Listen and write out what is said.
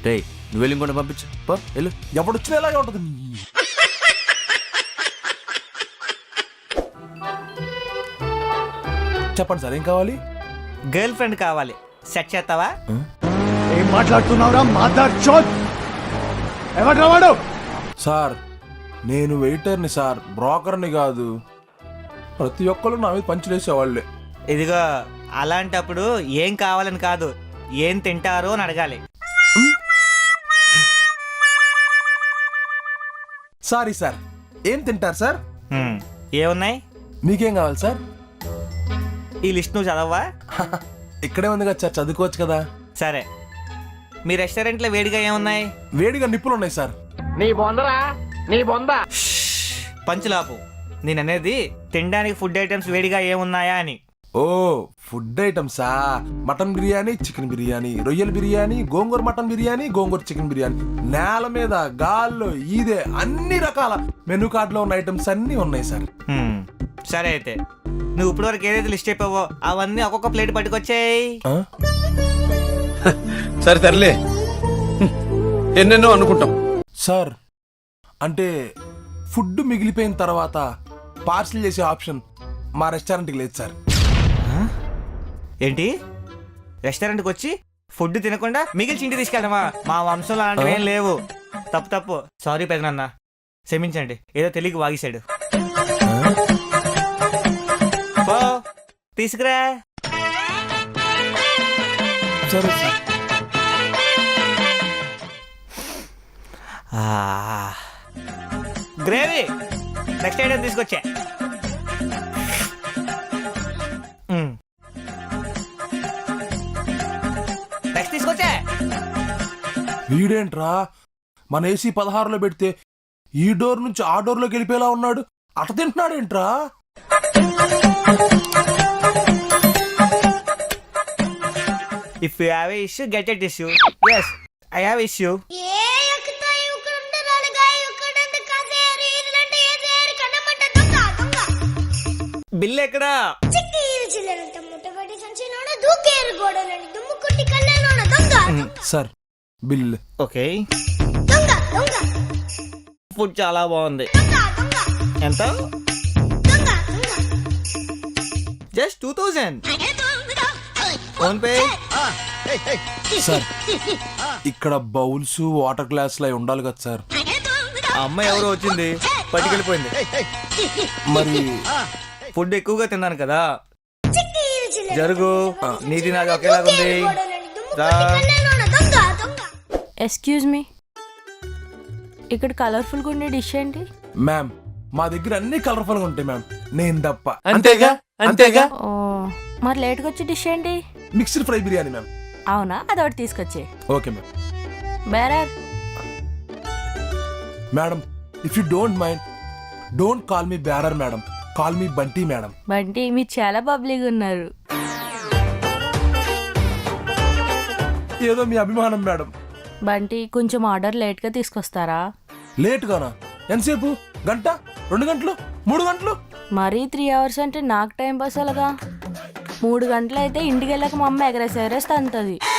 రే నువ్వు వెళ్ళి ఇంకోటి పంపించు పో వెళ్ళు. ఎప్పుడు వచ్చినా ఇలాగే ఉంటుంది. చెప్పండి సార్ ఏం కావాలి? గర్ల్ ఫ్రెండ్ కావాలి, సెట్ చేస్తావా? ఏం మాట్లాడుతున్నావురా మాదార్ చోద్? ఎవడ్రా వాడు? సార్ నేను వెయిటర్ని సార్, బ్రోకర్ని కాదు. ప్రతి ఒక్కరు నా మీద పంచులేసేవాళ్ళే. ఇదిగో అలాంటప్పుడు ఏం కావాలని కాదు, ఏం తింటారో అని అడగాలి. సారీ సార్, ఏం తింటారు సార్? ఏమున్నాయి? మీకేం కావాలి సార్? ఈ లిస్ట్ నువ్వు చదవవా? ఇక్కడే ఉంది కదా సార్, చదువుకోవచ్చు కదా. సరే, మీ రెస్టారెంట్లో వేడిగా ఏమున్నాయి? వేడిగా నిప్పులు ఉన్నాయి సార్. పంచులాపు, నేను అనేది తినడానికి ఫుడ్ ఐటమ్స్ వేడిగా ఏమున్నాయా అని. ఓ ఫుడ్ ఐటమ్సా? మటన్ బిర్యానీ, చికెన్ బిర్యానీ, రొయ్యల బిర్యానీ, గోంగూర మటన్ బిర్యానీ, గోంగూర చికెన్ బిర్యానీ, నేల మీద గాల్లో ఇదే అన్ని రకాల మెనూ కార్డులో ఉన్న ఐటమ్స్ అన్ని ఉన్నాయి సార్. సరే అయితే నువ్వు ఇప్పుడు వరకు ఏదైతే లిస్ట్ చెప్పావో అవన్నీ ఒక్కొక్క ప్లేట్ పట్టుకొచ్చేయి. ఆ? సరే తరలే, ఎన్నెన్నో అనుకుంటాం. సార్ అంటే ఫుడ్ మిగిలిపోయిన తర్వాత పార్సిల్ చేసే ఆప్షన్ మా రెస్టారెంట్కి లేదు సార్. ఏంటి, రెస్టారెంట్కి వచ్చి ఫుడ్ తినకుండా మిగిల్చి ఇంటికి తీసుకెళ్ళమా? మా వంశంలో అలాంటివి ఏం లేవు. తప్పు తప్పు, సారీ పెదనాన్న, క్షమించండి, ఏదో తెలియక వాగిశాడు. పో తీసుకురా. సరే సార్. గ్రేవీ నెక్స్ట్ ఐటమ్ తీసుకొచ్చా. నెక్స్ట్ తీసుకొచ్చా. వీడేంట్రా మన ఏసీ 16లో పెడితే ఈ డోర్ నుంచి ఆ డోర్లోకి వెళ్ళిపోయేలా ఉన్నాడు. అట తింటున్నాడేంట్రా? If you have an issue, get a tissue. Yes, I have issue. Bill ఎక్కడా? Sir bill. ఓకే, ఫుడ్ చాలా బాగుంది. ఎంత? జస్ట్ 2000. PhonePe. సార్ ఇక్కడ బౌల్స్ వాటర్ గ్లాసులు అవి ఉండాలి కదా సార్. ఆ అమ్మాయి ఎవరో వచ్చింది, పట్టుకెళ్ళిపోయింది. మరి ఫుడ్ ఎక్కువగా తిన్నాను కదా. జరుగు, నీది నాది ఒకేలాగుంది. ఎక్స్క్యూజ్ మీ, ఇక్కడ కలర్ఫుల్గా ఉండే డిష్ ఏంటి? మ్యామ్ మా దగ్గర అన్ని కలర్ఫుల్ గా ఉంటాయి మ్యామ్, నేను తప్ప. అంతేగా అంతేగా. ఓ మరి లేట్గా వచ్చే డిష్ ఏంటి? Mixed fry biryani ma'am. అవునా, అదొకటి తీసుకొచ్చే. Okay ma'am. Bearer madam if you don't mind, don't call me bearer madam, call me Bunty madam. Bunty మీరు చాలా బబ్లీగా ఉన్నారు. ఏదో మీ అభిమానం మేడం. బంటి కొంచెం ఆర్డర్ లేట్గా తీసుకొస్తారా? లేట్ గానా? ఎంతసేపు? గంట, 2 గంటలు, 3 గంటలు? మరీ 3 hours అంటే నాకు టైం పాస్ అలాగా. 3 గంటలు అయితే ఇంటికి వెళ్ళాక మా అమ్మ ఎగరేసి అంతది.